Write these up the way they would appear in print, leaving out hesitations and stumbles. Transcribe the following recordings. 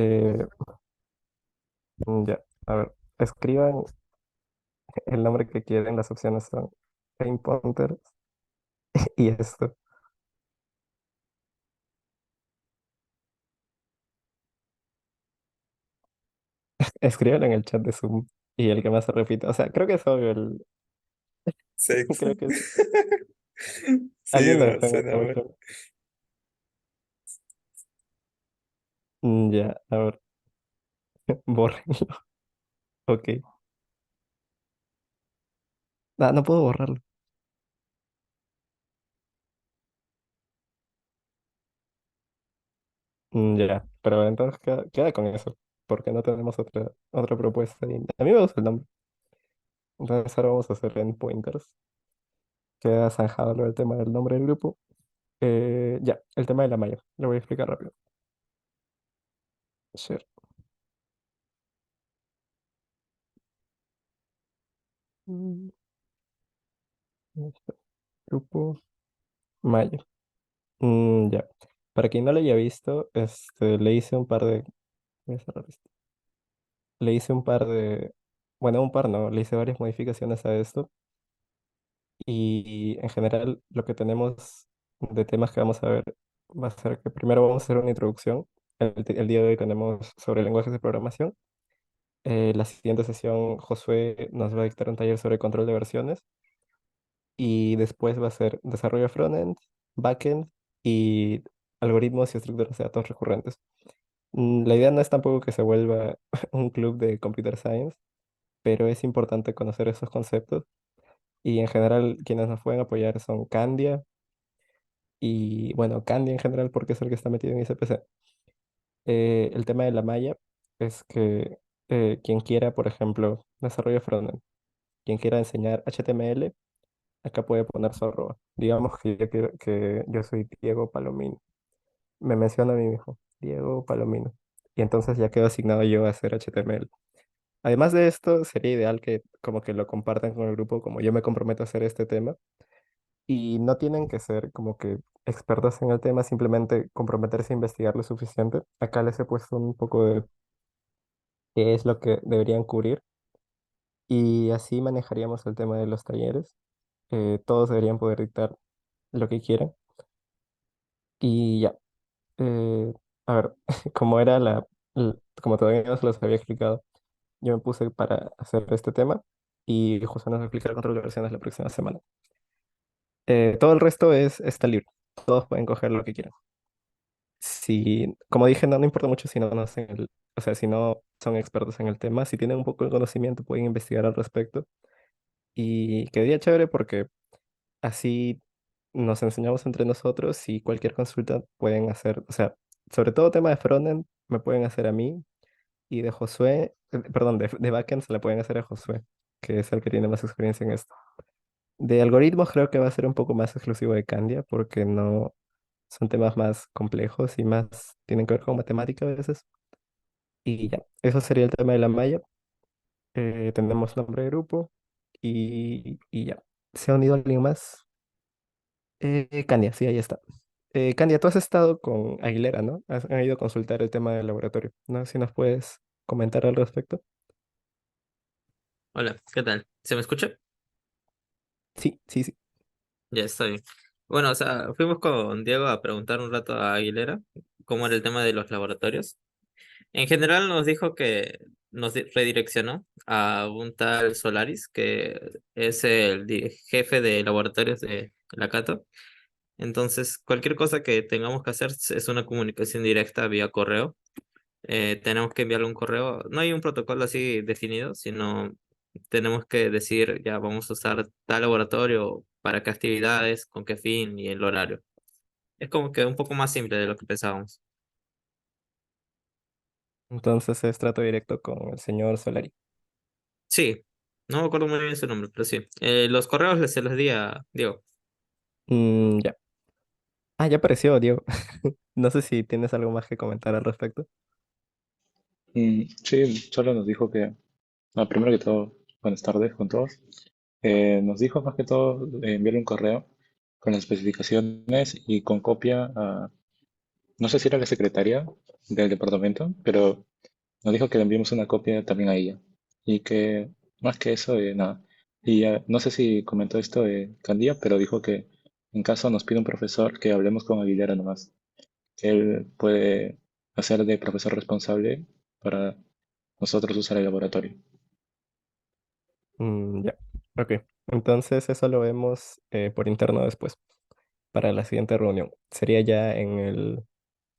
Eh, ya, a ver, escriban el nombre que quieren, las opciones son Game Pointer y esto. Escriban en el chat de Zoom y el que más se repita. O sea, creo que es obvio, Sex. creo que es, Sí, alguien lo no, dejó en el suena bueno. mucho. Ya, a ver, bórrenlo. Ok. Ah, no puedo borrarlo. Ya, pero entonces queda con eso, porque no tenemos otra propuesta. Y a mí me gusta el nombre. Entonces ahora vamos a hacer endpointers. Queda zanjado lo del tema del nombre del grupo. Ya, el tema de la malla. Lo voy a explicar rápido. Share. Mm, Grupo malla. Ya. Para quien no lo haya visto, le hice un par de. Voy a cerrar esto. Le hice un par de. Bueno, un par no, le hice varias modificaciones a esto. Y en general, lo que tenemos de temas que vamos a ver va a ser que primero vamos a hacer una introducción. El día de hoy tenemos sobre lenguajes de programación. La siguiente sesión, Josué nos va a dictar un taller sobre control de versiones. Y después va a ser desarrollo frontend, backend y algoritmos y estructuras de datos recurrentes. La idea no es tampoco que se vuelva un club de computer science, pero es importante conocer esos conceptos. Y en general, quienes nos pueden apoyar son Candia y, bueno, Candia en general porque es el que está metido en ICPC. El tema de la malla es que quien quiera, por ejemplo, desarrollo frontend, quien quiera enseñar HTML, acá puede poner su arroba. Digamos que yo soy Diego Palomino. Me menciona a mí mismo, Diego Palomino. Y entonces ya quedo asignado yo a hacer HTML. Además de esto, sería ideal que como que lo compartan con el grupo, como yo me comprometo a hacer este tema. Y no tienen que ser como que expertos en el tema, simplemente comprometerse a investigar lo suficiente. Acá les he puesto un poco de qué es lo que deberían cubrir y así manejaríamos el tema de los talleres. Todos deberían poder dictar lo que quieran. Y ya, eh, a ver, como era como todavía no se los había explicado, yo me puse para hacer este tema y José nos va a explicar control de versiones la próxima semana. Todo el resto está libre, todos pueden coger lo que quieran. Si, como dije, no importa mucho si no conocen o sea, si no son expertos en el tema, si tienen un poco de conocimiento pueden investigar al respecto y quedaría chévere porque así nos enseñamos entre nosotros y cualquier consulta pueden hacer, o sea, sobre todo tema de frontend me pueden hacer a mí y de Josué, perdón, de backend se la pueden hacer a Josué, que es el que tiene más experiencia en esto. De algoritmos creo que va a ser un poco más exclusivo de Candia porque no son temas más complejos y más tienen que ver con matemática a veces. Y ya, eso sería el tema de la malla. Tenemos nombre de grupo y ya. ¿Se ha unido alguien más? Candia, sí, ahí está. Candia, tú has estado con Aguilera, ¿no? Han ido a consultar el tema del laboratorio. No sé si nos puedes comentar al respecto. Hola, ¿qué tal? ¿Se me escucha? Sí, sí, sí. Ya está bien. Bueno, o sea, fuimos con Diego a preguntar un rato a Aguilera cómo era el tema de los laboratorios. En general nos dijo que redireccionó a un tal Solaris, que es el jefe de laboratorios de la Cato. Entonces, cualquier cosa que tengamos que hacer es una comunicación directa vía correo. Tenemos que enviarle un correo. No hay un protocolo así definido, sino tenemos que decir, ya vamos a usar tal laboratorio para qué actividades, con qué fin y el horario. Es como que un poco más simple de lo que pensábamos. Entonces es trato directo con el señor Solari. Sí, no me acuerdo muy bien su nombre, pero sí. Los correos se los di a Diego. Ya. Ah, ya apareció, Diego. No sé si tienes algo más que comentar al respecto. Sí, solo nos dijo que, primero que todo, buenas tardes con todos. Nos dijo más que todo enviarle un correo con las especificaciones y con copia a, no sé si era la secretaria, del departamento, pero nos dijo que le enviemos una copia también a ella. Y que más que eso, nada. Y no sé si comentó esto Candía, pero dijo que en caso nos pide un profesor que hablemos con Aguilera nomás, que él puede hacer de profesor responsable para nosotros usar el laboratorio. Ya, ok. Entonces eso lo vemos por interno después, para la siguiente reunión. Sería ya en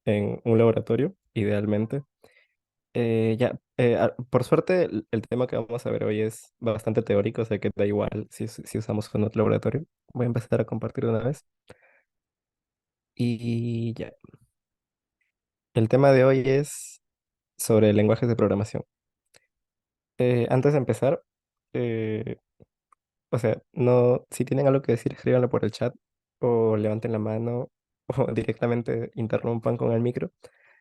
un laboratorio, idealmente. Por suerte, el tema que vamos a ver hoy es bastante teórico, o sea que da igual si usamos o no otro laboratorio. Voy a empezar a compartir de una vez. Y ya, el tema de hoy es sobre lenguajes de programación. Antes de empezar, eh, o sea, no, si tienen algo que decir, escríbanlo por el chat o levanten la mano o directamente interrumpan con el micro.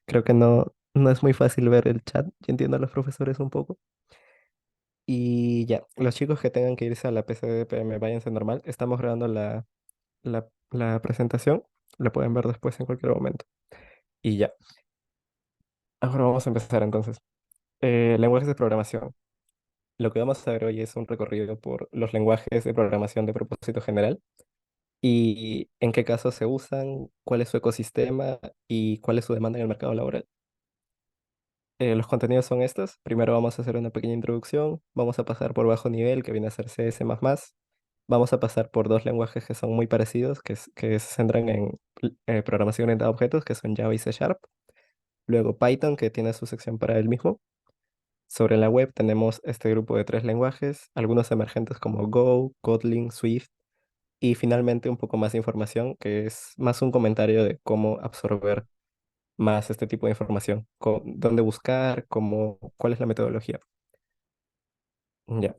Creo que no es muy fácil ver el chat. Yo entiendo a los profesores un poco. Y ya, los chicos que tengan que irse a la PC de PM, váyanse normal. Estamos grabando la presentación. La pueden ver después en cualquier momento. Y ya, ahora vamos a empezar entonces. Lenguajes de programación. Lo que vamos a ver hoy es un recorrido por los lenguajes de programación de propósito general y en qué casos se usan, cuál es su ecosistema y cuál es su demanda en el mercado laboral. Los contenidos son estos. Primero vamos a hacer una pequeña introducción, vamos a pasar por bajo nivel, que viene a ser CS++. Vamos a pasar por dos lenguajes que son muy parecidos, que se centran en programación orientada a objetos, que son Java y C Sharp. Luego Python, que tiene su sección para él mismo. Sobre la web tenemos este grupo de tres lenguajes, algunos emergentes como Go, Kotlin, Swift. Y finalmente un poco más de información, que es más un comentario de cómo absorber más este tipo de información, dónde buscar, cuál es la metodología. Ya,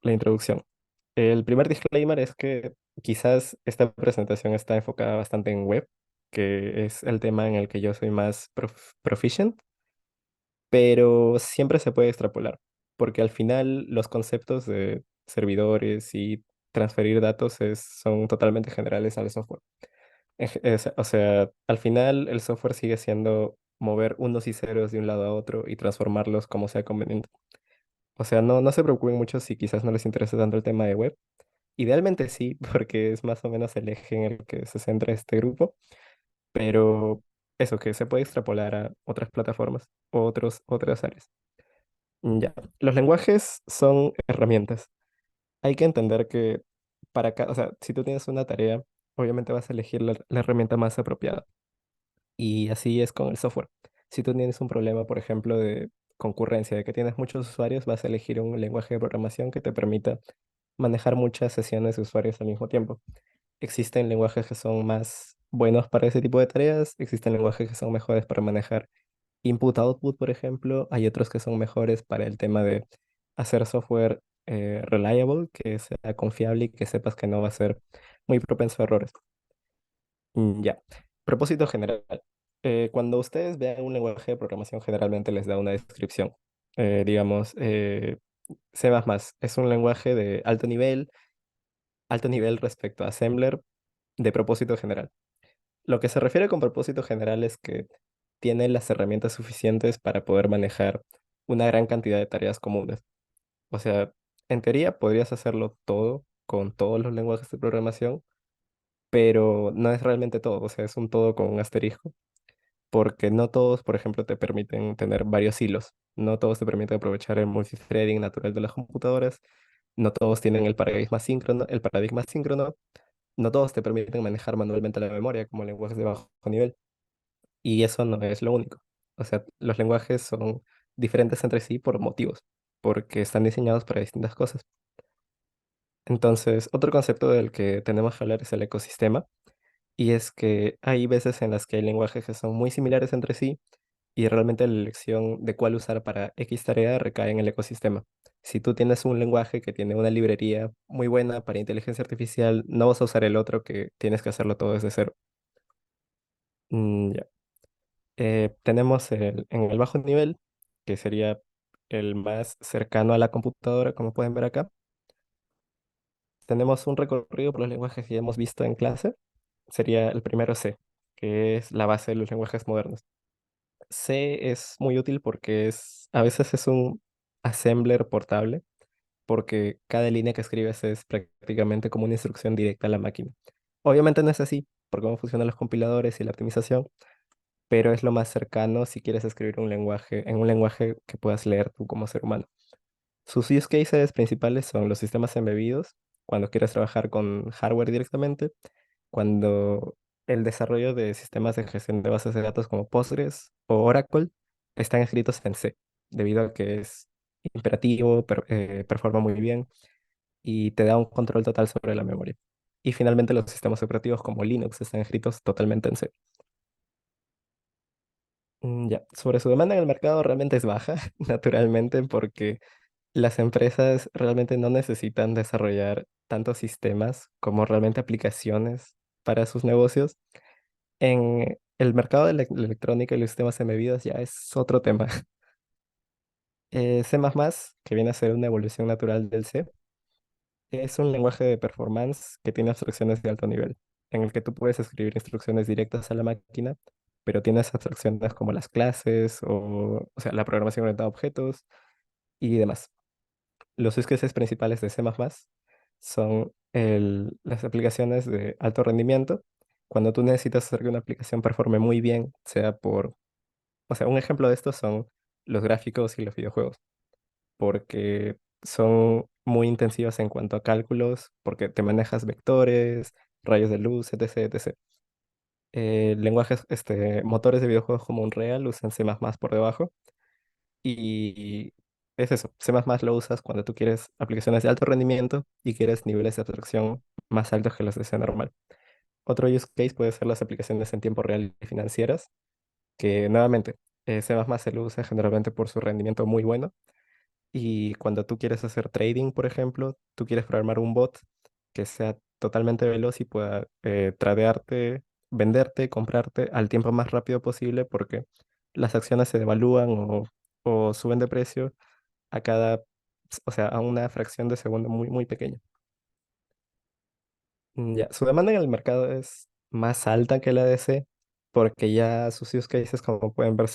la introducción. El primer disclaimer es que quizás esta presentación está enfocada bastante en web, que es el tema en el que yo soy más proficient, pero siempre se puede extrapolar, porque al final los conceptos de servidores y transferir datos son totalmente generales al software. O sea, al final el software sigue siendo mover unos y ceros de un lado a otro y transformarlos como sea conveniente. O sea, no se preocupen mucho si quizás no les interesa tanto el tema de web. Idealmente sí, porque es más o menos el eje en el que se centra este grupo, pero eso que se puede extrapolar a otras plataformas o otras áreas. Ya, los lenguajes son herramientas. Hay que entender que o sea, si tú tienes una tarea, obviamente vas a elegir la herramienta más apropiada. Y así es con el software. Si tú tienes un problema, por ejemplo, de concurrencia, de que tienes muchos usuarios, vas a elegir un lenguaje de programación que te permita manejar muchas sesiones de usuarios al mismo tiempo. Existen lenguajes que son más buenos para ese tipo de tareas, existen lenguajes que son mejores para manejar input-output, por ejemplo. Hay otros que son mejores para el tema de hacer software reliable, que sea confiable y que sepas que no va a ser muy propenso a errores. Ya. Propósito general. Cuando ustedes vean un lenguaje de programación, generalmente les da una descripción. Digamos, C++ es un lenguaje de alto nivel respecto a Assembler de propósito general. Lo que se refiere con propósito general es que tiene las herramientas suficientes para poder manejar una gran cantidad de tareas comunes. O sea, en teoría podrías hacerlo todo con todos los lenguajes de programación, pero no es realmente todo. O sea, es un todo con un asterisco porque no todos, por ejemplo, te permiten tener varios hilos. No todos te permiten aprovechar el multithreading natural de las computadoras. No todos tienen el paradigma síncrono. No todos te permiten manejar manualmente la memoria como lenguajes de bajo nivel. Y eso no es lo único. O sea, los lenguajes son diferentes entre sí por motivos, porque están diseñados para distintas cosas. Entonces, otro concepto del que tenemos que hablar es el ecosistema. Y es que hay veces en las que hay lenguajes que son muy similares entre sí y realmente la elección de cuál usar para X tarea recae en el ecosistema. Si tú tienes un lenguaje que tiene una librería muy buena para inteligencia artificial, no vas a usar el otro que tienes que hacerlo todo desde cero. Ya. Tenemos en el bajo nivel, que sería el más cercano a la computadora, como pueden ver acá. Tenemos un recorrido por los lenguajes que ya hemos visto en clase. Sería el primero C, que es la base de los lenguajes modernos. C es muy útil porque a veces es un assembler portable, porque cada línea que escribes es prácticamente como una instrucción directa a la máquina. Obviamente no es así, por cómo funcionan los compiladores y la optimización, pero es lo más cercano si quieres escribir un lenguaje, en un lenguaje que puedas leer tú como ser humano. Sus use cases principales son los sistemas embebidos, cuando quieres trabajar con hardware directamente, cuando el desarrollo de sistemas de gestión de bases de datos como Postgres o Oracle están escritos en C, debido a que es imperativo, performa muy bien y te da un control total sobre la memoria. Y finalmente los sistemas operativos como Linux están escritos totalmente en C. Ya, sobre su demanda en el mercado realmente es baja, naturalmente, porque las empresas realmente no necesitan desarrollar tantos sistemas como realmente aplicaciones para sus negocios. En el mercado de la electrónica y los sistemas embebidos ya es otro tema. C++, que viene a ser una evolución natural del C, es un lenguaje de performance que tiene abstracciones de alto nivel, en el que tú puedes escribir instrucciones directas a la máquina, pero tienes abstracciones como las clases o sea, la programación orientada a objetos y demás. Los use cases principales de C++ son las aplicaciones de alto rendimiento. Cuando tú necesitas hacer que una aplicación performe muy bien, o sea, un ejemplo de esto son los gráficos y los videojuegos, porque son muy intensivas en cuanto a cálculos, porque te manejas vectores, rayos de luz, etc, etc. Lenguajes, motores de videojuegos como Unreal usan C++ por debajo. Y es eso, C++ lo usas cuando tú quieres aplicaciones de alto rendimiento y quieres niveles de abstracción más altos que los de C normal. Otro use case puede ser las aplicaciones en tiempo real y financieras, que nuevamente C++ se lo usa generalmente por su rendimiento muy bueno. Y cuando tú quieres hacer trading, por ejemplo, tú quieres programar un bot que sea totalmente veloz y pueda tradearte, venderte, comprarte al tiempo más rápido posible porque las acciones se devalúan o suben de precio a o sea, a una fracción de segundo muy, muy pequeña. Ya, su demanda en el mercado es más alta que la de C porque ya sus use cases, como pueden ver,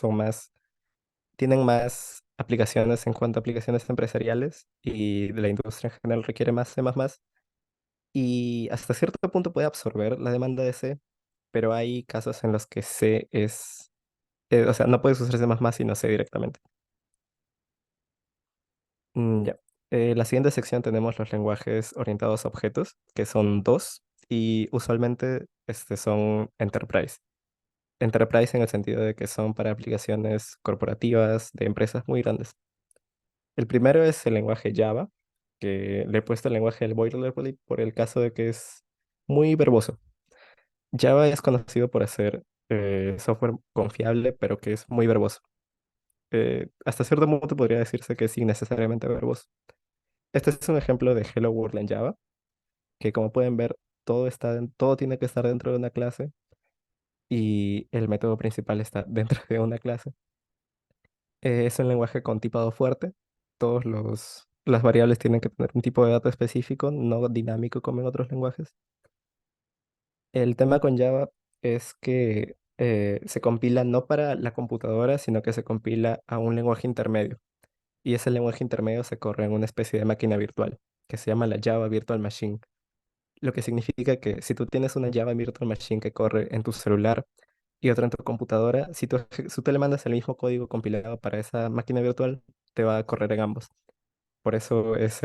tienen más aplicaciones en cuanto a aplicaciones empresariales y de la industria en general requiere más C++. Y hasta cierto punto puede absorber la demanda de C, pero hay casos en los que o sea, no puedes usar C++ sino C directamente. Ya. La siguiente sección tenemos los lenguajes orientados a objetos, que son dos, y usualmente son enterprise. Enterprise en el sentido de que son para aplicaciones corporativas de empresas muy grandes. El primero es el lenguaje Java, que le he puesto el lenguaje del boilerplate por el caso de que es muy verboso. Java es conocido por hacer software confiable, pero que es muy verboso. Hasta cierto punto podría decirse que es innecesariamente verboso. Este es un ejemplo de Hello World en Java, que como pueden ver, todo tiene que estar dentro de una clase y el método principal está dentro de una clase. Es un lenguaje con tipado fuerte. Las variables tienen que tener un tipo de dato específico, no dinámico como en otros lenguajes. El tema con Java es que se compila no para la computadora, sino que se compila a un lenguaje intermedio. Y ese lenguaje intermedio se corre en una especie de máquina virtual, que se llama la Java Virtual Machine. Lo que significa que si tú tienes una Java Virtual Machine que corre en tu celular y otra en tu computadora, si tú le mandas el mismo código compilado para esa máquina virtual, te va a correr en ambos. Por eso es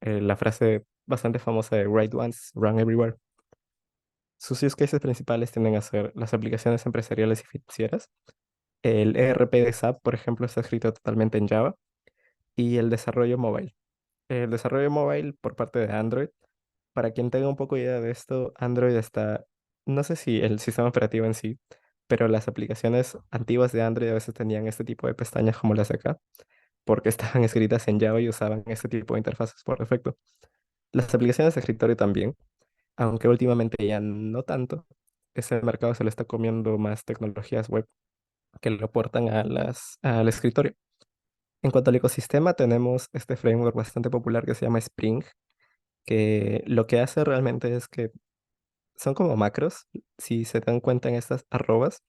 la frase bastante famosa de Write Once, Run Everywhere. Sus use cases principales tienden a ser las aplicaciones empresariales y financieras. El ERP de SAP, por ejemplo, está escrito totalmente en Java. Y el desarrollo mobile. El desarrollo mobile por parte de Android. Para quien tenga un poco idea de esto, Android está, no sé si el sistema operativo en sí, pero las aplicaciones antiguas de Android a veces tenían este tipo de pestañas como las de acá, porque estaban escritas en Java y usaban este tipo de interfaces por defecto. Las aplicaciones de escritorio también, aunque últimamente ya no tanto. Ese mercado se le está comiendo más tecnologías web que lo portan al escritorio. En cuanto al ecosistema, tenemos este framework bastante popular que se llama Spring, que lo que hace realmente es que son como macros, si se dan cuenta en estas arrobas,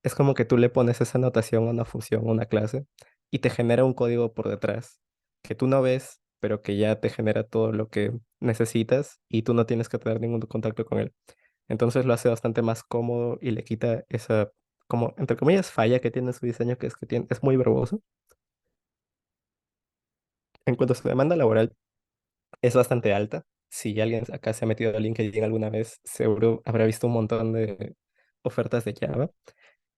Es como que tú le pones esa notación a una función, a una clase, y te genera un código por detrás que tú no ves, pero que ya te genera todo lo que necesitas y tú no tienes que tener ningún contacto con él. Entonces lo hace bastante más cómodo y le quita esa, como, entre comillas, falla que tiene su diseño, que es que tiene, es muy verboso. En cuanto a su demanda laboral, es bastante alta. Si alguien acá se ha metido a LinkedIn alguna vez, seguro habrá visto un montón de ofertas de Java.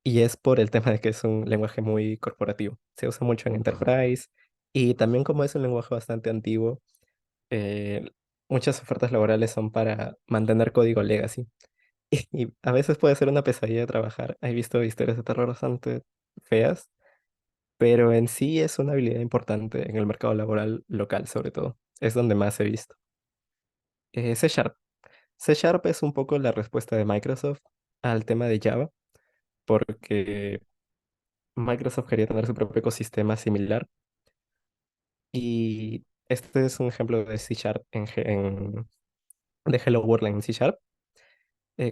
Y es por el tema de que es un lenguaje muy corporativo. Se usa mucho en Enterprise y también como es un lenguaje bastante antiguo, eh, muchas ofertas laborales son para mantener código legacy. Y a veces puede ser una pesadilla de trabajar. He visto historias de terror bastante feas, pero en sí es una habilidad importante en el mercado laboral local, sobre todo. Es donde más he visto. C Sharp. C Sharp es un poco la respuesta de Microsoft al tema de Java, porque Microsoft quería tener su propio ecosistema similar. Y este es un ejemplo de C Sharp de Hello World en C Sharp.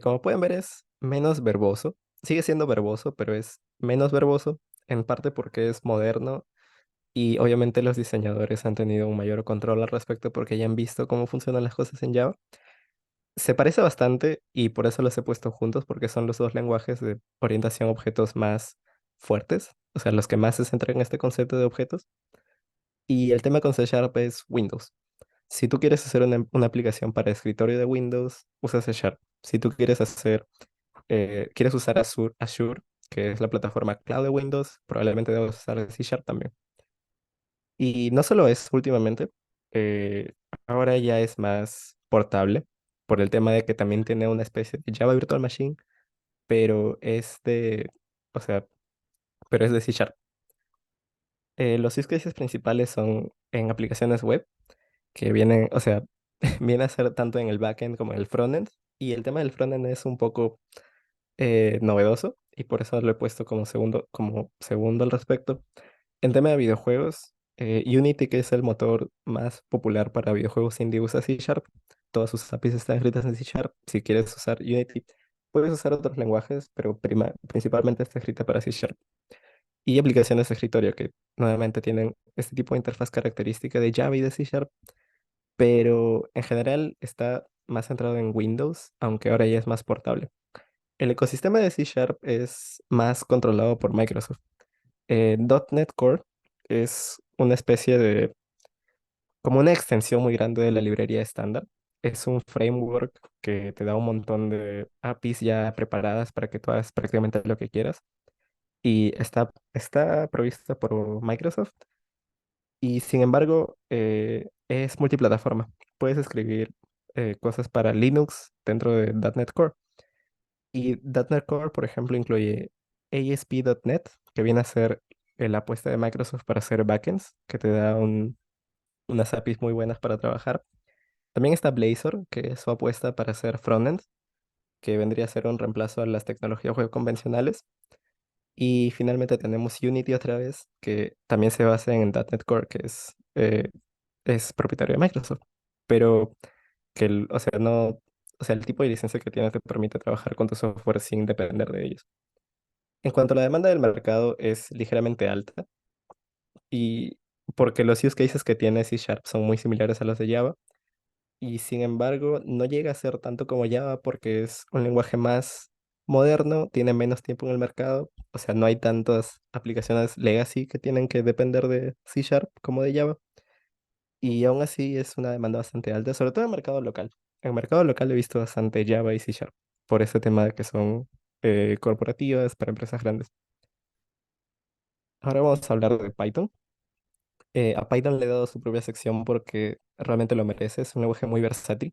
Como pueden ver, es menos verboso. Sigue siendo verboso, pero es menos verboso, en parte porque es moderno y obviamente los diseñadores han tenido un mayor control al respecto porque ya han visto cómo funcionan las cosas en Java. Se parece bastante y por eso los he puesto juntos porque son los dos lenguajes de orientación a objetos más fuertes, o sea, los que más se centran en este concepto de objetos. Y el tema con C Sharp es Windows. Si tú quieres hacer una aplicación para escritorio de Windows, usa C Sharp. Si tú quieres quieres usar Azure, que es la plataforma cloud de Windows, probablemente debas usar C Sharp también. Y no solo es últimamente, eh, ahora ya es más portable por el tema de que también tiene una especie de Java Virtual Machine, pero o sea, pero es de C Sharp. Los use cases principales son en aplicaciones web que vienen, o sea, viene a ser tanto en el backend como en el frontend. Y el tema del frontend es un poco novedoso y por eso lo he puesto como segundo al respecto. En tema de videojuegos, Unity, que es el motor más popular para videojuegos indie, usa C Sharp. Todas sus APIs están escritas en C Sharp. Si quieres usar Unity, puedes usar otros lenguajes, pero principalmente está escrita para C Sharp. Y aplicaciones de escritorio que nuevamente tienen este tipo de interfaz característica de Java y de C Sharp, pero en general está más centrado en Windows, aunque ahora ya es más portable. El ecosistema de C Sharp es más controlado por Microsoft. .NET Core es una especie de, como una extensión muy grande de la librería estándar. Es un framework que te da un montón de APIs ya preparadas para que tú hagas prácticamente lo que quieras. Y está provista por Microsoft. Y sin embargo, es multiplataforma. Puedes escribir cosas para Linux dentro de .NET Core. Y .NET Core, por ejemplo, incluye ASP.NET, que viene a ser la apuesta de Microsoft para hacer backends, que te da unas APIs muy buenas para trabajar. También está Blazor, que es su apuesta para hacer frontends, que vendría a ser un reemplazo a las tecnologías web convencionales. Y finalmente tenemos Unity otra vez, que también se basa en .NET Core, que es propietario de Microsoft. Pero que, o sea, no, o sea, el tipo de licencia que tiene te permite trabajar con tu software sin depender de ellos. En cuanto a la demanda del mercado es ligeramente alta y porque los use cases que tiene C Sharp son muy similares a los de Java y sin embargo no llega a ser tanto como Java porque es un lenguaje más moderno, tiene menos tiempo en el mercado, o sea, no hay tantas aplicaciones legacy que tienen que depender de C Sharp como de Java y aún así es una demanda bastante alta, sobre todo en el mercado local. En el mercado local he visto bastante Java y C Sharp por ese tema de que son corporativas para empresas grandes. Ahora vamos a hablar de Python. A Python le he dado su propia sección porque realmente lo merece. Es un lenguaje muy versátil.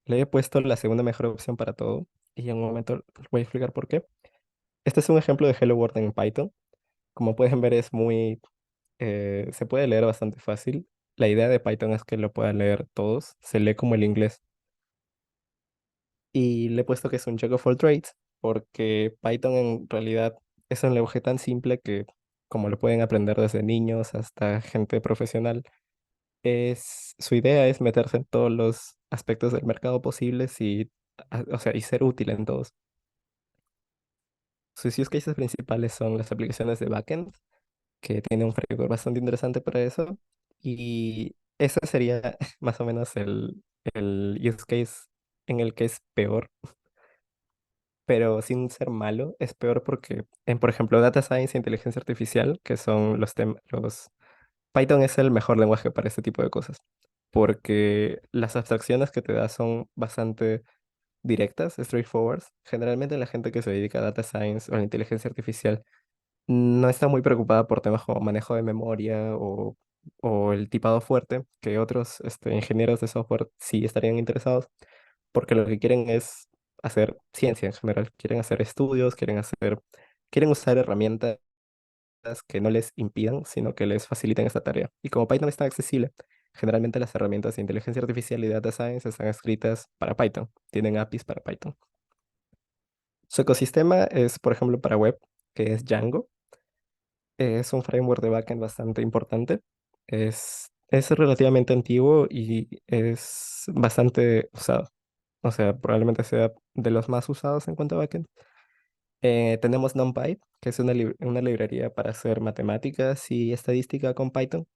Le he puesto la segunda mejor opción para todo y en un momento les voy a explicar por qué. Este es un ejemplo de Hello World en Python. Como pueden ver, se puede leer bastante fácil. La idea de Python es que lo puedan leer todos. Se lee como el inglés. Y le he puesto que es un jack of all trades porque Python en realidad es un lenguaje tan simple que como lo pueden aprender desde niños hasta gente profesional, su idea es meterse en todos los aspectos del mercado posibles y, o sea, y ser útil en todos. Sus use cases principales son las aplicaciones de backend, que tiene un framework bastante interesante para eso. Y ese sería más o menos el use case en el que es peor, pero sin ser malo, es peor porque, por ejemplo, Data Science e inteligencia artificial, que son los... Python es el mejor lenguaje para este tipo de cosas, porque las abstracciones que te da son bastante directas, straightforward. Generalmente la gente que se dedica a Data Science o a la inteligencia artificial no está muy preocupada por temas como manejo de memoria o el tipado fuerte, que otros ingenieros de software sí estarían interesados, porque lo que quieren es hacer ciencia en general, quieren hacer estudios, quieren usar herramientas que no les impidan, sino que les faciliten esta tarea. Y como Python es tan accesible, generalmente las herramientas de inteligencia artificial y data science están escritas para Python, tienen APIs para Python. Su ecosistema es, por ejemplo, para web, que es Django. Es un framework de backend bastante importante. Es relativamente antiguo y es bastante usado. O sea, probablemente sea de los más usados en cuanto a backend. Tenemos NumPy, que es una librería para hacer matemáticas y estadística con Python,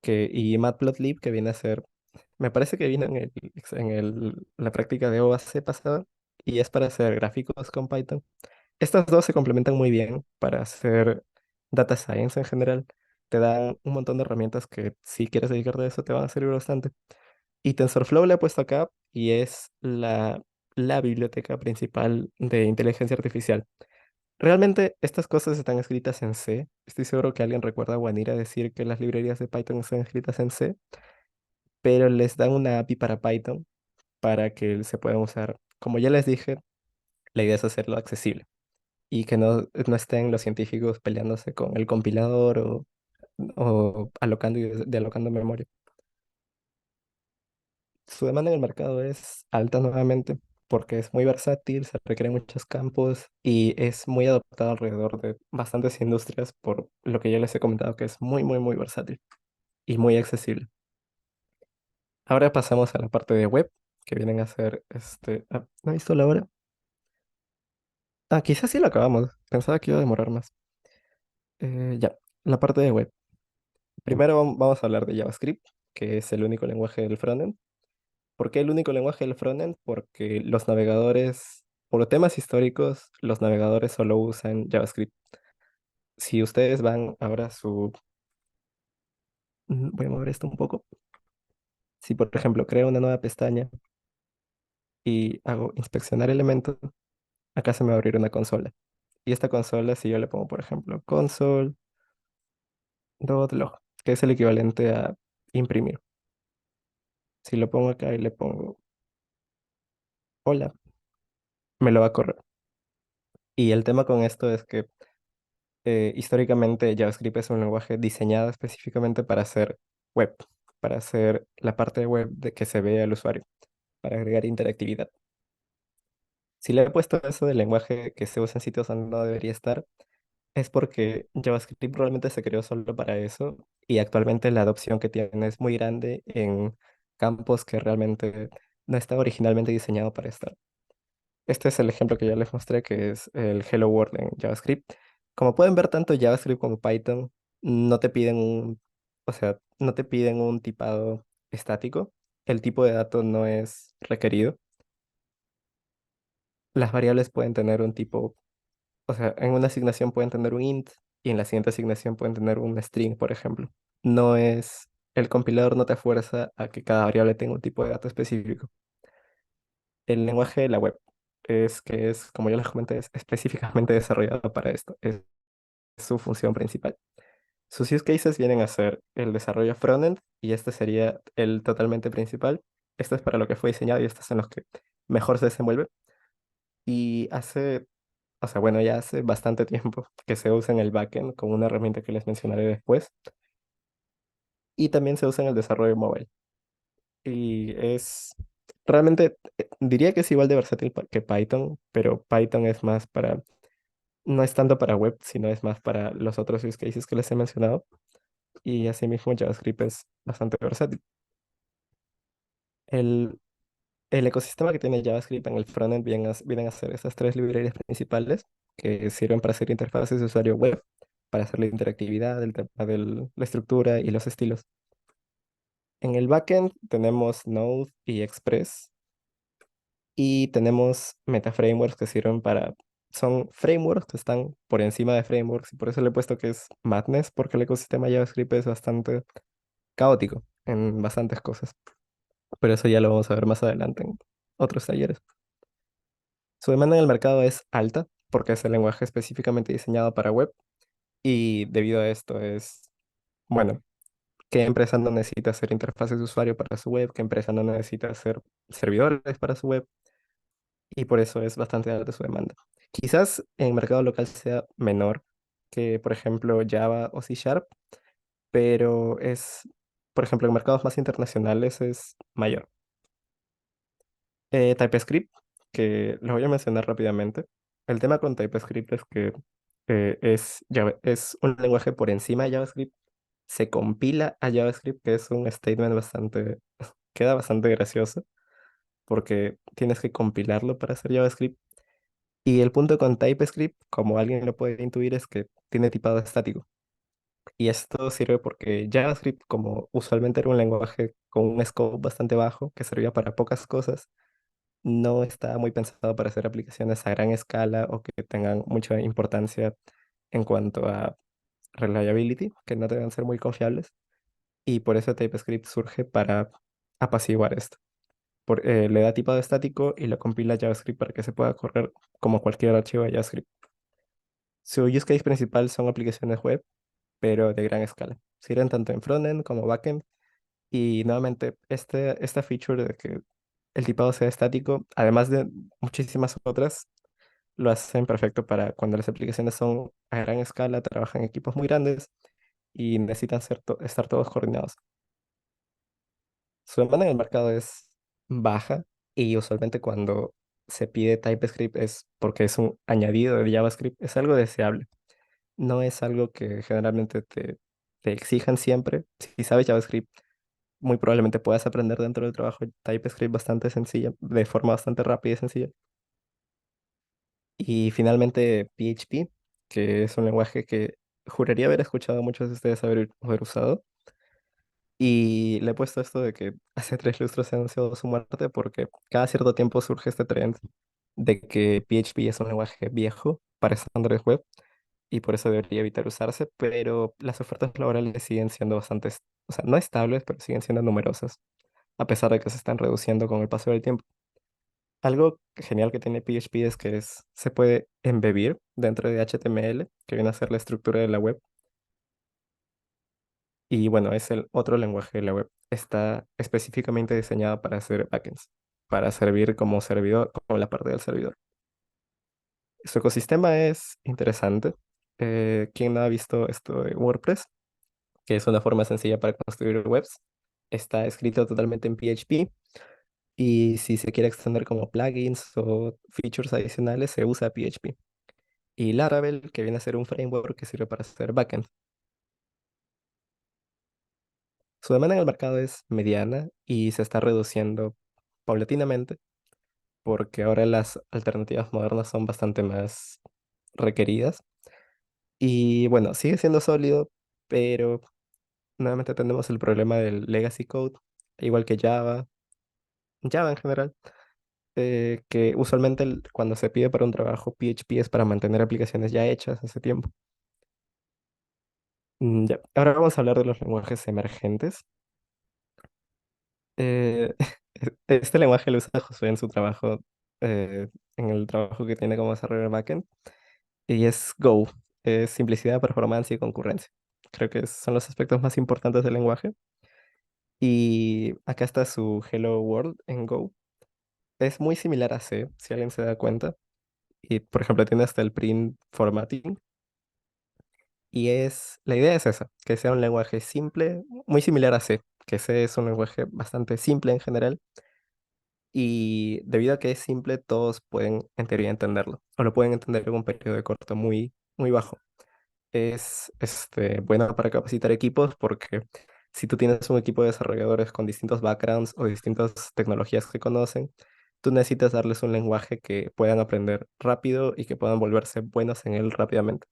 y Matplotlib, que viene a ser, me parece que viene la práctica de OAC pasada, y es para hacer gráficos con Python. Estas dos se complementan muy bien para hacer data science en general. Te dan un montón de herramientas que si quieres dedicarte a eso te van a servir bastante. Y TensorFlow le he puesto acá y es la biblioteca principal de inteligencia artificial. Realmente estas cosas están escritas en C. Estoy seguro que alguien recuerda a Wanira decir que las librerías de Python están escritas en C, pero les dan una API para Python para que se puedan usar. Como ya les dije, la idea es hacerlo accesible y que no estén los científicos peleándose con el compilador o alocando y dealocando memoria. Su demanda en el mercado es alta nuevamente porque es muy versátil, se requiere en muchos campos y es muy adoptado alrededor de bastantes industrias por lo que ya les he comentado que es muy, muy, muy versátil y muy accesible. Ahora pasamos a la parte de web, que vienen a ser, ¿no he visto la hora? Ah, quizás sí lo acabamos, pensaba que iba a demorar más. Ya, la parte de web. Primero vamos a hablar de JavaScript, que es el único lenguaje del frontend. ¿Por qué el único lenguaje del frontend? Porque los navegadores, por temas históricos, los navegadores solo usan JavaScript. Si ustedes van ahora a voy a mover esto un poco. Si, por ejemplo, creo una nueva pestaña y hago inspeccionar elementos, acá se me va a abrir una consola. Y esta consola, si yo le pongo, por ejemplo, console.log, que es el equivalente a imprimir. Si lo pongo acá y le pongo hola, me lo va a correr. Y el tema con esto es que históricamente JavaScript es un lenguaje diseñado específicamente para hacer web, para hacer la parte de web de que se ve al usuario, para agregar interactividad. Si le he puesto eso del lenguaje que se usa en sitios donde no debería estar, es porque JavaScript realmente se creó solo para eso y actualmente la adopción que tiene es muy grande en campos que realmente no estaba originalmente diseñado para estar. Este es el ejemplo que ya les mostré, que es el Hello World en JavaScript. Como pueden ver, tanto JavaScript como Python no te piden o sea, no te piden un tipado estático. El tipo de dato no es requerido. Las variables pueden tener un tipo, o sea, en una asignación pueden tener un int y en la siguiente asignación pueden tener un string, por ejemplo. No es, el compilador no te fuerza a que cada variable tenga un tipo de dato específico. El lenguaje de la web como ya les comenté, es específicamente desarrollado para esto. Es su función principal. Sus use cases vienen a ser el desarrollo frontend y este sería el totalmente principal. Esto es para lo que fue diseñado y estos son los que mejor se desenvuelve. Y o sea, bueno, ya hace bastante tiempo que se usa en el backend con una herramienta que les mencionaré después. Y también se usa en el desarrollo móvil. Y realmente, diría que es igual de versátil que Python, pero Python es más no es tanto para web, sino es más para los otros use cases que les he mencionado. Y asimismo JavaScript es bastante versátil. El, el ecosistema que tiene JavaScript en el frontend vienen a ser esas tres librerías principales. que sirven para hacer interfaces de usuario web, para hacer la interactividad, el tema de la estructura y los estilos. En el backend tenemos Node y Express y tenemos metaframeworks que sirven para... Son frameworks que están por encima de frameworks y por eso le he puesto que es madness, porque el ecosistema JavaScript es bastante caótico en bastantes cosas. Pero eso ya lo vamos a ver más adelante en otros talleres. Su demanda en el mercado es alta porque es el lenguaje específicamente diseñado para web y debido a esto es, bueno, qué empresa no necesita hacer interfaces de usuario para su web, qué empresa no necesita hacer servidores para su web y por eso es bastante alta su demanda. Quizás en el mercado local sea menor que, por ejemplo, Java o C Sharp, pero es, por ejemplo, en mercados más internacionales es mayor. TypeScript, que lo voy a mencionar rápidamente. El tema con TypeScript es que es un lenguaje por encima de JavaScript, se compila a JavaScript, que es un statement bastante, queda bastante gracioso, porque tienes que compilarlo para hacer JavaScript. Y el punto con TypeScript, como alguien lo puede intuir, es que tiene tipado estático. Y esto sirve porque JavaScript, como usualmente era un lenguaje con un scope bastante bajo, que servía para pocas cosas, no está muy pensado para hacer aplicaciones a gran escala o que tengan mucha importancia en cuanto a reliability, que no deben ser muy confiables. Y por eso TypeScript surge para apaciguar esto. Le da tipado estático y lo compila a JavaScript para que se pueda correr como cualquier archivo de JavaScript. Su use case principal son aplicaciones web, pero de gran escala. Sirven tanto en frontend como backend. Y nuevamente, esta feature de que el tipado sea estático, además de muchísimas otras, lo hacen perfecto para cuando las aplicaciones son a gran escala, trabajan en equipos muy grandes y necesitan estar todos coordinados. Su demanda en el mercado es baja y usualmente cuando se pide TypeScript es porque es un añadido de JavaScript, es algo deseable. No es algo que generalmente te exijan siempre. Si sabes JavaScript, muy probablemente puedas aprender dentro del trabajo TypeScript bastante sencilla, de forma bastante rápida y sencilla. Y finalmente PHP, que es un lenguaje que juraría haber escuchado a muchos de ustedes haber usado. Y le he puesto esto de que hace 3 lustros se ha anunciado su muerte porque cada cierto tiempo surge este trend de que PHP es un lenguaje viejo para estándares web y por eso debería evitar usarse, pero las ofertas laborales siguen siendo bastante, o sea, no estables, pero siguen siendo numerosas, a pesar de que se están reduciendo con el paso del tiempo. Algo genial que tiene PHP es que se puede embebir dentro de HTML, que viene a ser la estructura de la web. Y bueno, es el otro lenguaje de la web. Está específicamente diseñado para hacer backends, para servir como servidor, como la parte del servidor. Su ecosistema es interesante. ¿Quién no ha visto esto de WordPress? Que es una forma sencilla para construir webs. Está escrito totalmente en PHP. Y si se quiere extender como plugins o features adicionales, se usa PHP. Y Laravel, que viene a ser un framework que sirve para hacer backend. Su demanda en el mercado es mediana y se está reduciendo paulatinamente porque ahora las alternativas modernas son bastante más requeridas. Y bueno, sigue siendo sólido, pero nuevamente tenemos el problema del legacy code, igual que Java en general, que usualmente cuando se pide para un trabajo PHP es para mantener aplicaciones ya hechas hace tiempo. Ya. Ahora vamos a hablar de los lenguajes emergentes. Eh, este lenguaje lo usa Josué en su trabajo, en el trabajo que tiene como desarrollador backend, y es Go. Es simplicidad, performance y concurrencia. Creo que son los aspectos más importantes del lenguaje. Y acá está su Hello World en Go. Es muy similar a C, si alguien se da cuenta. Y, por ejemplo, tiene hasta el print formatting. Y la idea es esa, que sea un lenguaje simple, muy similar a C, que C es un lenguaje bastante simple en general y debido a que es simple, todos pueden en teoría entenderlo, o lo pueden entender en un periodo de corto muy, muy bajo. Es bueno para capacitar equipos porque si tú tienes un equipo de desarrolladores con distintos backgrounds o distintas tecnologías que conocen, tú necesitas darles un lenguaje que puedan aprender rápido y que puedan volverse buenos en él rápidamente.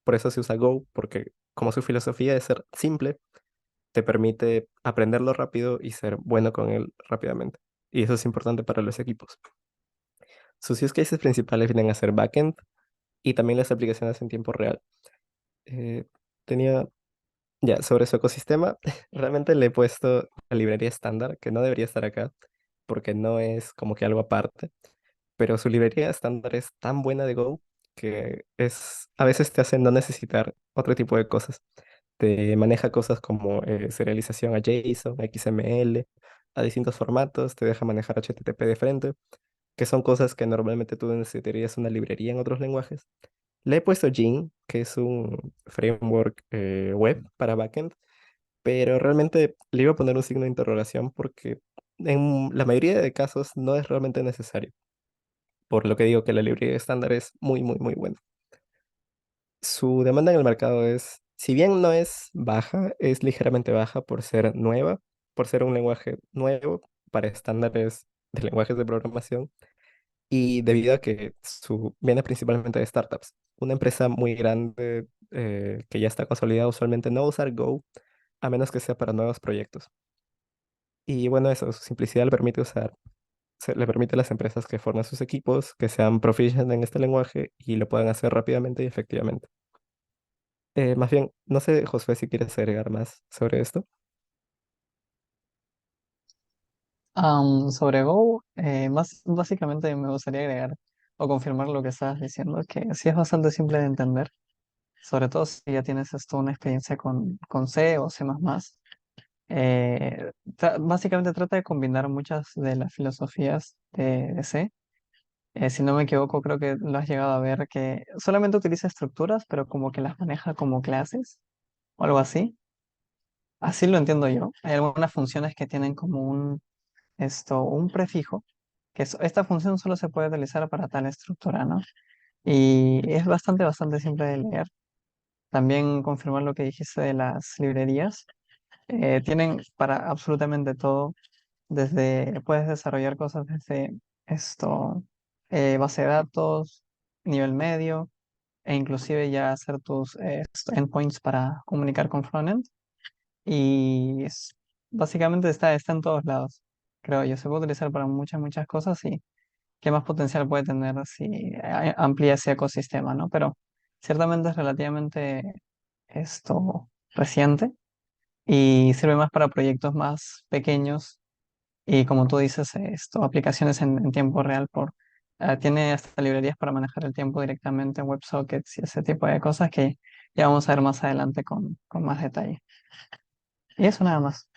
Por eso se usa Go, porque como su filosofía es ser simple, te permite aprenderlo rápido y ser bueno con él rápidamente. Y eso es importante para los equipos. Sus use cases principales vienen a ser backend y también las aplicaciones en tiempo real. Eh, tenía, ya, sobre su ecosistema, realmente le he puesto la librería estándar, que no debería estar acá, porque no es como que algo aparte, pero su librería estándar es tan buena de Go que a veces te hace no necesitar otro tipo de cosas. Te maneja cosas como serialización a JSON, a XML, a distintos formatos, te deja manejar HTTP de frente, que son cosas que normalmente tú necesitarías una librería en otros lenguajes. Le he puesto Gin, que es un framework web para backend, pero realmente le iba a poner un signo de interrogación porque en la mayoría de casos no es realmente necesario, por lo que digo que la librería estándar es muy, muy, muy buena. Su demanda en el mercado es, si bien no es baja, es ligeramente baja por ser nueva, por ser un lenguaje nuevo para estándares de lenguajes de programación y debido a que viene principalmente de startups. Una empresa muy grande que ya está consolidada usualmente no va a usar Go a menos que sea para nuevos proyectos. Y bueno, eso, su simplicidad le permite a las empresas que forman sus equipos que sean proficient en este lenguaje y lo puedan hacer rápidamente y efectivamente. Más bien, no sé, Josué, si quieres agregar más sobre esto. Sobre Go, más básicamente me gustaría agregar o confirmar lo que estabas diciendo, que sí es bastante simple de entender, sobre todo si ya tienes esto una experiencia con C o C++. Básicamente trata de combinar muchas de las filosofías de C. Si no me equivoco, creo que lo has llegado a ver que solamente utiliza estructuras, pero como que las maneja como clases o algo así. Así lo entiendo yo. Hay algunas funciones que tienen como un prefijo, que esta función solo se puede utilizar para tal estructura, ¿no? Y es bastante, bastante simple de leer. También confirmar lo que dijiste de las librerías. Tienen para absolutamente todo, puedes desarrollar cosas desde esto, base de datos, nivel medio, e inclusive ya hacer tus endpoints para comunicar con frontend. Y básicamente está en todos lados, creo yo. Se puede utilizar para muchas, muchas cosas y qué más potencial puede tener si amplía ese ecosistema, ¿no? Pero ciertamente es relativamente reciente y sirve más para proyectos más pequeños y como tú dices, aplicaciones en tiempo real tiene hasta librerías para manejar el tiempo directamente en WebSockets y ese tipo de cosas que ya vamos a ver más adelante con más detalle. Y eso nada más.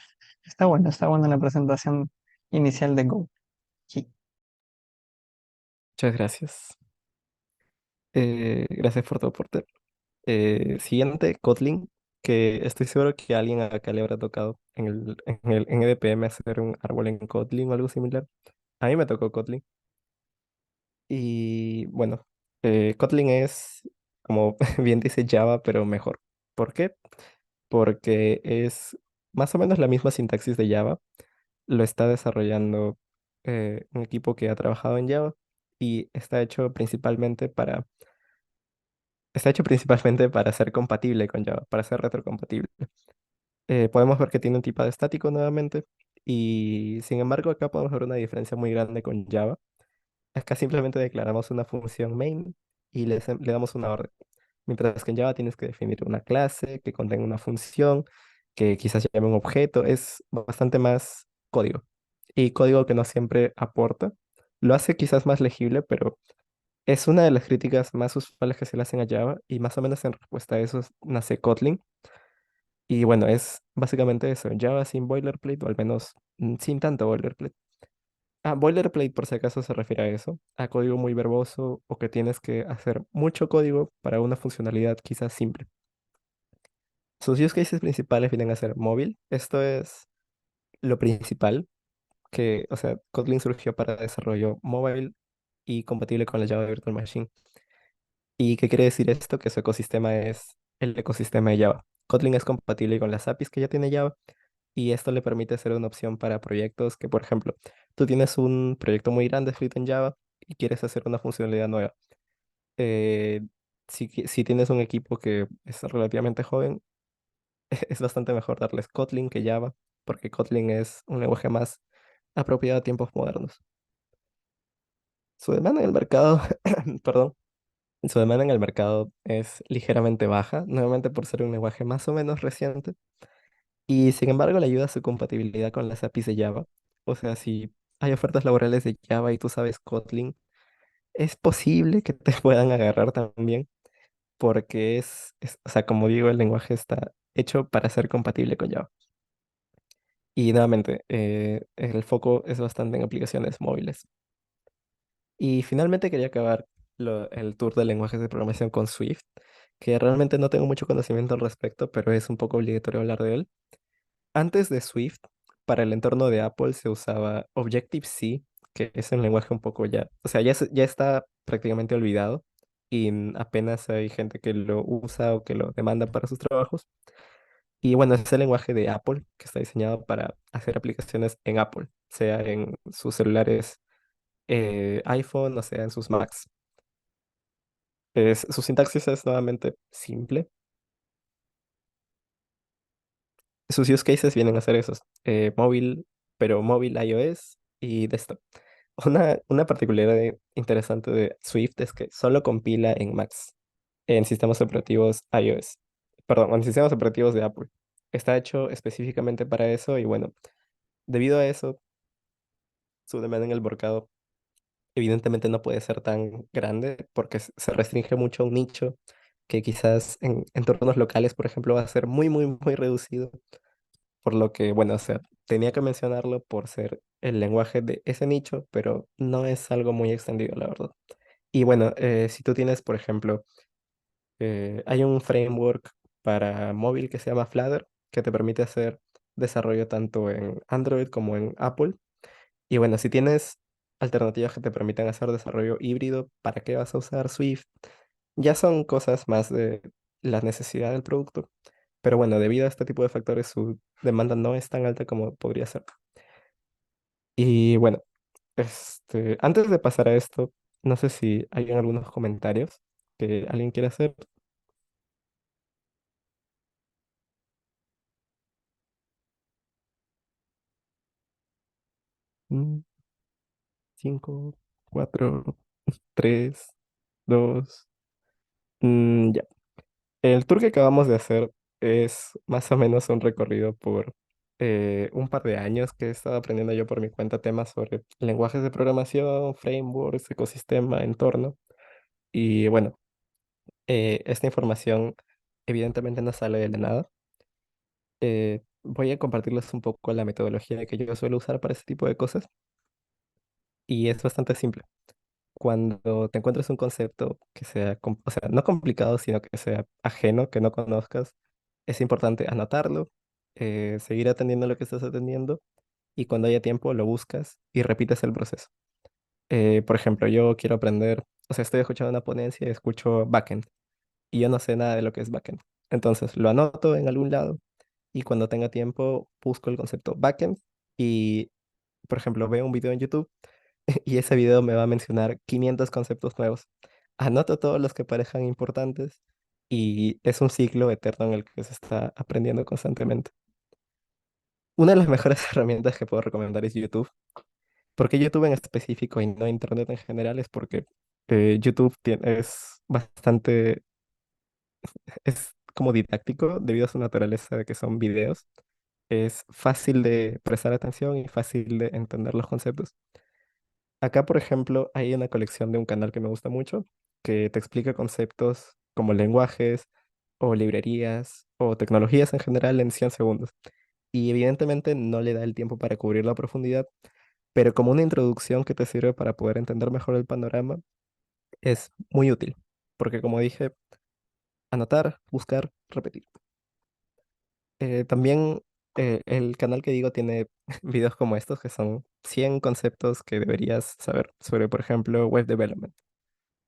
Está buena la presentación inicial de Go. Sí. Muchas gracias. Gracias por tu aporte. Siguiente, Kotlin, que estoy seguro que a alguien acá le habrá tocado en EDPM hacer un árbol en Kotlin o algo similar. A mí me tocó Kotlin. Y bueno, Kotlin es, como bien dice Java, pero mejor. ¿Por qué? Porque es más o menos la misma sintaxis de Java. Lo está desarrollando un equipo que ha trabajado en Java y está hecho principalmente para ser compatible con Java, para ser retrocompatible. Podemos ver que tiene un tipado estático nuevamente y sin embargo acá podemos ver una diferencia muy grande con Java. Acá simplemente declaramos una función main y le damos una orden. Mientras que en Java tienes que definir una clase que contenga una función, que quizás llame un objeto. Es bastante más código. Y código que no siempre aporta. Lo hace quizás más legible, pero es una de las críticas más usuales que se le hacen a Java. Y más o menos en respuesta a eso nace Kotlin. Y bueno, es básicamente eso. Java sin boilerplate, o al menos sin tanto boilerplate. Ah, boilerplate por si acaso se refiere a eso, a código muy verboso o que tienes que hacer mucho código para una funcionalidad quizás simple. Sus use cases principales vienen a ser móvil. Esto es lo principal, o sea, Kotlin surgió para desarrollo móvil y compatible con la Java Virtual Machine. ¿Y qué quiere decir esto? Que su ecosistema es el ecosistema de Java. Kotlin es compatible con las APIs que ya tiene Java y esto le permite ser una opción para proyectos que, por ejemplo, tú tienes un proyecto muy grande escrito en Java y quieres hacer una funcionalidad nueva. Eh, si tienes un equipo que es relativamente joven, es bastante mejor darles Kotlin que Java, porque Kotlin es un lenguaje más apropiado a tiempos modernos. Su demanda en el mercado, perdón, su demanda en el mercado es ligeramente baja, nuevamente por ser un lenguaje más o menos reciente, y sin embargo le ayuda a su compatibilidad con las APIs de Java. O sea, si hay ofertas laborales de Java y tú sabes Kotlin, es posible que te puedan agarrar también, porque o sea, como digo, el lenguaje está hecho para ser compatible con Java. Y nuevamente, el foco es bastante en aplicaciones móviles. Y finalmente quería acabar el tour de lenguajes de programación con Swift, que realmente no tengo mucho conocimiento al respecto, pero es un poco obligatorio hablar de él. Antes de Swift, para el entorno de Apple se usaba Objective-C, que es un lenguaje un poco ya, o sea, ya está prácticamente olvidado y apenas hay gente que lo usa o que lo demanda para sus trabajos. Y bueno, es el lenguaje de Apple que está diseñado para hacer aplicaciones en Apple, sea en sus celulares iPhone o sea en sus Macs. Su sintaxis es nuevamente simple. Sus use cases vienen a ser esos, móvil, pero móvil iOS y desktop. Una particularidad interesante de Swift es que solo compila en Macs, en sistemas operativos iOS. Perdón, en sistemas operativos de Apple. Está hecho específicamente para eso y bueno, debido a eso, su demanda en el mercado evidentemente no puede ser tan grande porque se restringe mucho a un nicho que quizás en entornos locales, por ejemplo, va a ser muy, muy, muy reducido. Por lo que, bueno, o sea, tenía que mencionarlo por ser el lenguaje de ese nicho, pero no es algo muy extendido, la verdad. Y bueno, si tú tienes, por ejemplo, hay un framework para móvil que se llama Flutter, que te permite hacer desarrollo tanto en Android como en Apple. Y bueno, si tienes alternativas que te permitan hacer desarrollo híbrido, ¿para qué vas a usar Swift? Ya son cosas más de la necesidad del producto. Pero bueno, debido a este tipo de factores, su demanda no es tan alta como podría ser. Y bueno, antes de pasar a esto, no sé si hay algunos comentarios que alguien quiere hacer. 5, 4, 3, 2. Ya. El tour que acabamos de hacer es más o menos un recorrido por un par de años que he estado aprendiendo yo por mi cuenta temas sobre lenguajes de programación, frameworks, ecosistema, entorno. Y bueno, esta información evidentemente no sale de la nada. Voy a compartirles un poco la metodología que yo suelo usar para este tipo de cosas y es bastante simple. Cuando te encuentres un concepto que sea, o sea, no complicado, sino que sea ajeno, que no conozcas, es importante anotarlo, seguir atendiendo lo que estás atendiendo y cuando haya tiempo lo buscas y repites el proceso. Por ejemplo, yo quiero aprender, o sea, estoy escuchando una ponencia y escucho backend y yo no sé nada de lo que es backend. Entonces lo anoto en algún lado y cuando tenga tiempo busco el concepto backend y, por ejemplo, veo un video en YouTube y ese video me va a mencionar 500 conceptos nuevos. Anoto todos los que parezcan importantes y es un ciclo eterno en el que se está aprendiendo constantemente. Una de las mejores herramientas que puedo recomendar es YouTube. ¿Por qué YouTube en específico y no Internet en general? Es porque YouTube es bastante, es como didáctico debido a su naturaleza de que son videos. Es fácil de prestar atención y fácil de entender los conceptos. Acá, por ejemplo, hay una colección de un canal que me gusta mucho, que te explica conceptos como lenguajes o librerías o tecnologías en general en 100 segundos. Y evidentemente no le da el tiempo para cubrir la profundidad, pero como una introducción que te sirve para poder entender mejor el panorama, es muy útil. Porque como dije, anotar, buscar, repetir. También el canal que digo tiene videos como estos, que son 100 conceptos que deberías saber sobre, por ejemplo, web development.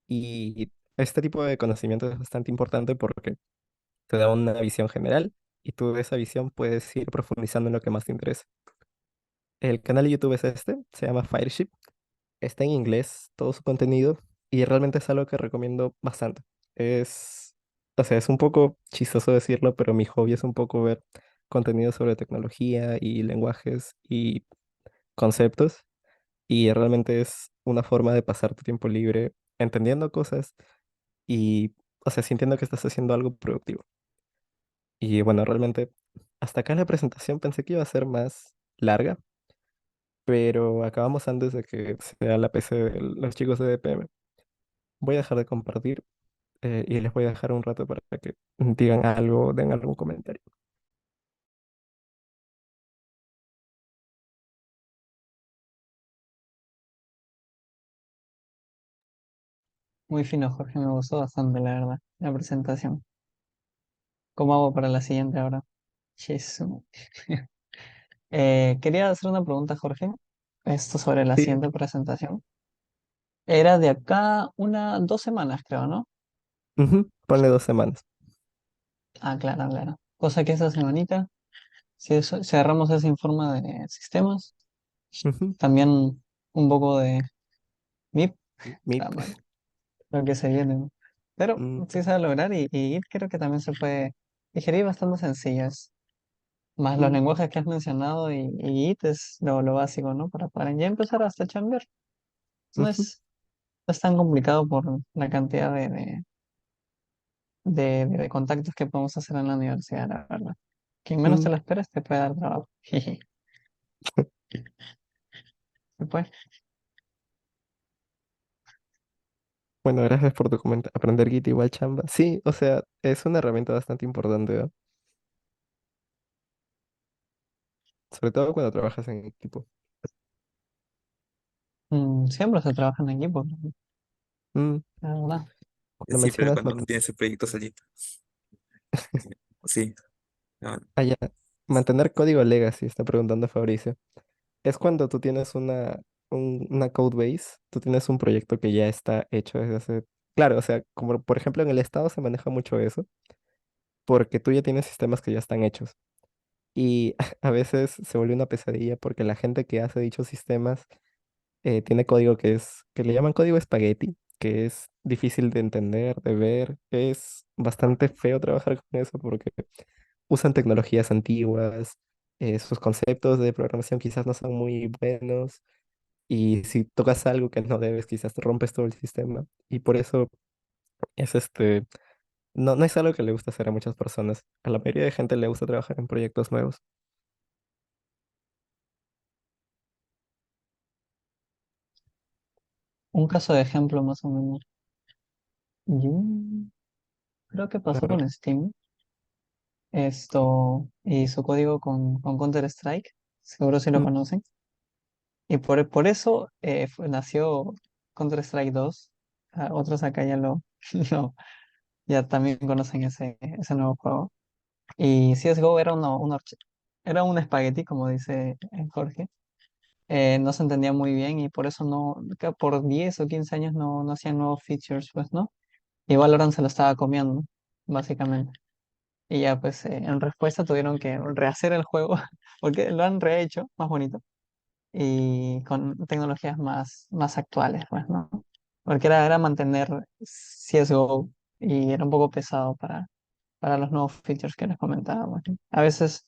Y este tipo de conocimiento es bastante importante porque te da una visión general y tú de esa visión puedes ir profundizando en lo que más te interesa. El canal de YouTube es este, se llama Fireship, está en inglés todo su contenido y realmente es algo que recomiendo bastante. Es, o sea, es un poco chistoso decirlo, pero mi hobby es un poco ver contenido sobre tecnología y lenguajes y conceptos y realmente es una forma de pasar tu tiempo libre entendiendo cosas y, o sea, sintiendo que estás haciendo algo productivo. Y bueno, realmente hasta acá la presentación pensé que iba a ser más larga, pero acabamos antes de que sea la PC de los chicos de DPM. Voy a dejar de compartir y les voy a dejar un rato para que digan algo, den algún comentario. Muy fino, Jorge, me gustó bastante, la verdad, la presentación. ¿Cómo hago para la siguiente ahora? Jesús. Quería hacer una pregunta, Jorge. Esto sobre la Sí, siguiente presentación. Era de acá 2 semanas, creo, ¿no? ujú, ponle 2 semanas. Ah, claro, claro. Cosa que esta semanita, si cerramos ese informe de sistemas, Ujú, también un poco de MIP, Meet. ah, man, lo que se viene, ¿no? Pero Mm, sí se va a lograr y Git creo que también se puede digerir bastante sencillo. Más los mm, lenguajes que has mencionado y Git es lo básico, ¿no? Para ya empezar hasta chambear. No ujú, es, no es tan complicado por la cantidad de contactos que podemos hacer en la universidad, la verdad. Quien menos te mm. lo esperes te puede dar trabajo. Jeje. Después, Bueno, gracias por tu comentario. Aprender Git igual chamba. Sí, o sea, es una herramienta bastante importante, ¿no? Sobre todo cuando trabajas en equipo. siempre se trabaja en equipo, ¿no? Mm, La verdad. Cuando Sí, pero mencionas cuando uno tiene ese proyecto solito. Sí. No, mantener código legacy, está preguntando Fabricio. Es cuando tú tienes una code base, tú tienes un proyecto que ya está hecho desde hace... Claro, o sea, como por ejemplo en el Estado se maneja mucho eso, porque tú ya tienes sistemas que ya están hechos. Y a veces se vuelve una pesadilla porque la gente que hace dichos sistemas tiene código que le llaman código espagueti, que es difícil de entender, de ver. Es bastante feo trabajar con eso porque usan tecnologías antiguas, sus conceptos de programación quizás no son muy buenos y si tocas algo que no debes, quizás te rompes todo el sistema. Y por eso es no es algo que le gusta hacer a muchas personas. A la mayoría de gente le gusta trabajar en proyectos nuevos. Un caso de ejemplo más o menos. Yo creo que A pasó ver, con Steam. Esto y su código con Counter-Strike. Seguro si lo mm, conocen. Y por eso nació Counter-Strike 2. Ah, otros acá ya lo- ya también conocen ese nuevo juego. Y CSGO era un espagueti, como dice Jorge. No se entendía muy bien y por eso que por 10 o 15 años no hacían nuevos features, pues, ¿no? Y Valorant se lo estaba comiendo, básicamente. Y ya, pues, en respuesta tuvieron que rehacer el juego, porque lo han rehecho más bonito y con tecnologías más actuales, pues, ¿no? Porque era mantener CSGO y era un poco pesado para los nuevos features que les comentábamos, ¿no? A veces,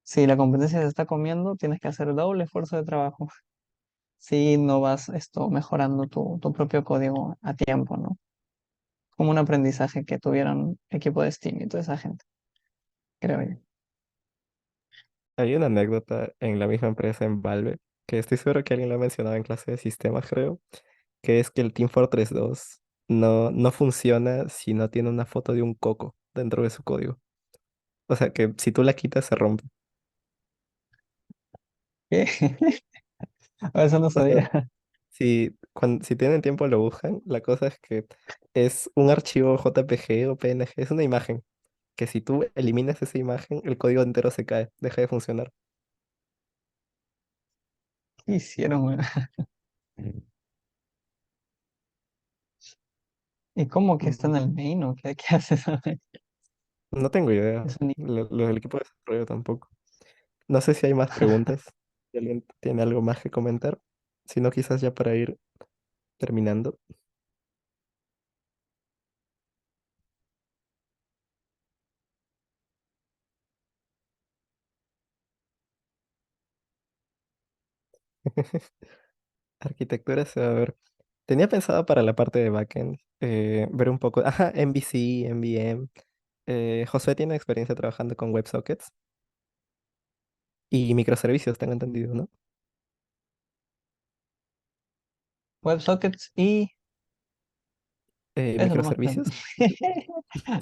si la competencia se está comiendo, tienes que hacer doble esfuerzo de trabajo si no vas mejorando tu propio código a tiempo, ¿no? Como un aprendizaje que tuvieron equipo de Steam y toda esa gente, creo yo. hay una anécdota en la misma empresa en Valve, que estoy seguro que alguien lo ha mencionado en clase de sistemas, creo, que es que el Team Fortress 2 no funciona si no tiene una foto de un coco dentro de su código. O sea que si tú la quitas se rompe. ¿Qué? Eso no O sea, sabía. si tienen tiempo lo buscan, la cosa es que es un archivo JPG o PNG, es una imagen, que si tú eliminas esa imagen, el código entero se cae, deja de funcionar. ¿Qué hicieron, güey? ¿Y cómo que está en Mm, el main o qué haces? No tengo idea. Es un... Lo del equipo de desarrollo tampoco. No sé si hay más preguntas. Si alguien tiene algo más que comentar. Si no, quizás ya para ir terminando. Arquitectura se va a ver. Tenía pensado para la parte de backend ver un poco. Ajá, MVC, MVM. José tiene experiencia trabajando con WebSockets y microservicios, tengo entendido, ¿no? WebSockets y eso nomás creo. Microservicios.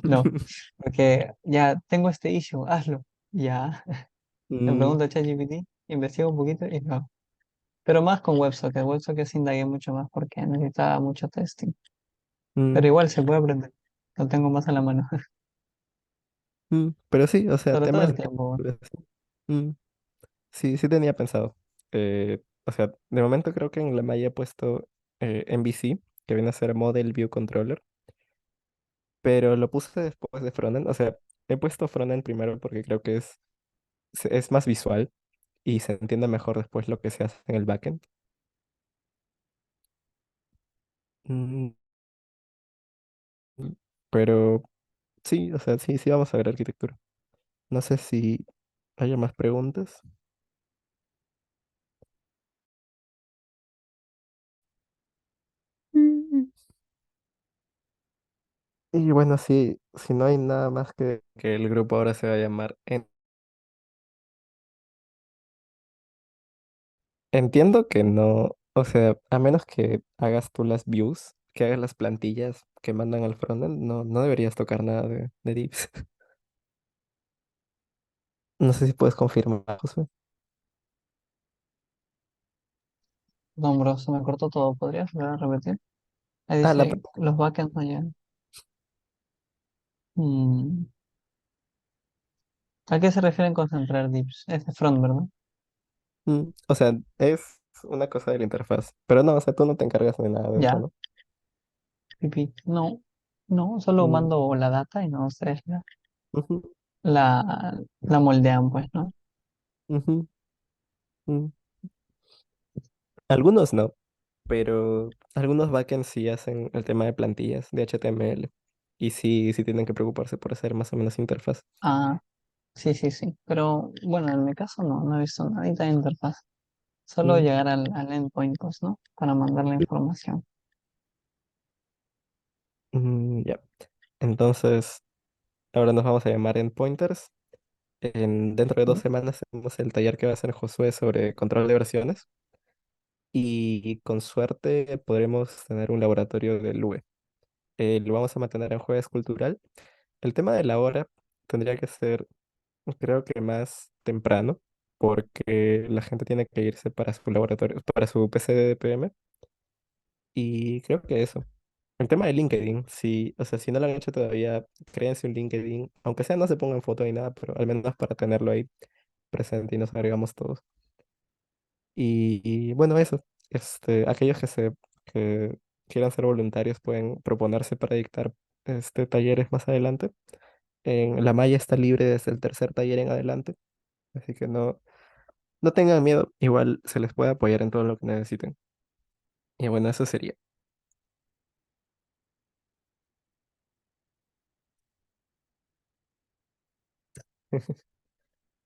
No, porque ya tengo este issue, hazlo. Ya, le Mm, pregunto a ChatGPT, investigo un poquito y lo hago. Pero más con WebSockets. WebSockets indagué mucho más porque necesitaba mucho testing. Pero mm, igual se puede aprender. Lo tengo más a la mano. pero sí, o sea, Sobre todo temas el de tiempo. arquitectura, sí. Mm, sí, sí tenía pensado. O sea, de momento creo que en la malla he puesto MVC, que viene a ser Model View Controller, pero lo puse después de frontend. O sea, he puesto frontend primero porque creo que es más visual y se entiende mejor después lo que se hace en el backend. Mm, pero sí, o sea, sí, sí vamos a ver arquitectura. No sé si haya más preguntas. Mm. Y bueno, sí, si no hay nada más que el grupo ahora se va a llamar. Entiendo que no, o sea, a menos que hagas tú las views, que hagas las plantillas que mandan al frontend, no, no deberías tocar nada de divs. No sé si puedes confirmar, Josué. No, bro, se me cortó todo. ¿Podrías volver a repetir? Ahí Ah, dice, los backends no llegan. Mm, ¿A qué se refieren con centrar dips? Es de front, ¿verdad? o sea, es una cosa de la interfaz, pero no, o sea, tú no te encargas de nada de eso, Ya, ¿no? pipí. No, no, solo Mm, mando la data y no ustedes ujú, la moldean, pues, ¿no? ujú, mm. Algunos no, pero algunos backends sí hacen el tema de plantillas de HTML y sí, sí tienen que preocuparse por hacer más o menos interfaz. Ah, sí, sí, sí. Pero bueno, en mi caso no he visto nadita de interfaz. Solo Mm, llegar al endpoint, pues, ¿no? Para mandar la información. ya. Entonces, ahora nos vamos a llamar endpointers. Dentro de dos ¿Sí? semanas tenemos el taller que va a hacer Josué sobre control de versiones y con suerte podremos tener un laboratorio de Lua. Lo vamos a mantener en jueves cultural. El tema de la hora tendría que ser, creo que más temprano, porque la gente tiene que irse para su laboratorio, para su PC de DPM. Y creo que eso. El tema de LinkedIn, si, o sea, si no lo han hecho todavía, créense un LinkedIn, aunque sea no se pongan foto ni nada, pero al menos para tenerlo ahí presente y nos agregamos todos. Y bueno, eso. Aquellos que quieran ser voluntarios pueden proponerse para dictar talleres más adelante. La malla está libre desde el tercer taller en adelante, así que no, no tengan miedo, igual se les puede apoyar en todo lo que necesiten. Y bueno, eso sería.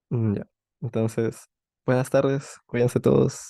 Ya. Entonces, buenas tardes, cuídense todos.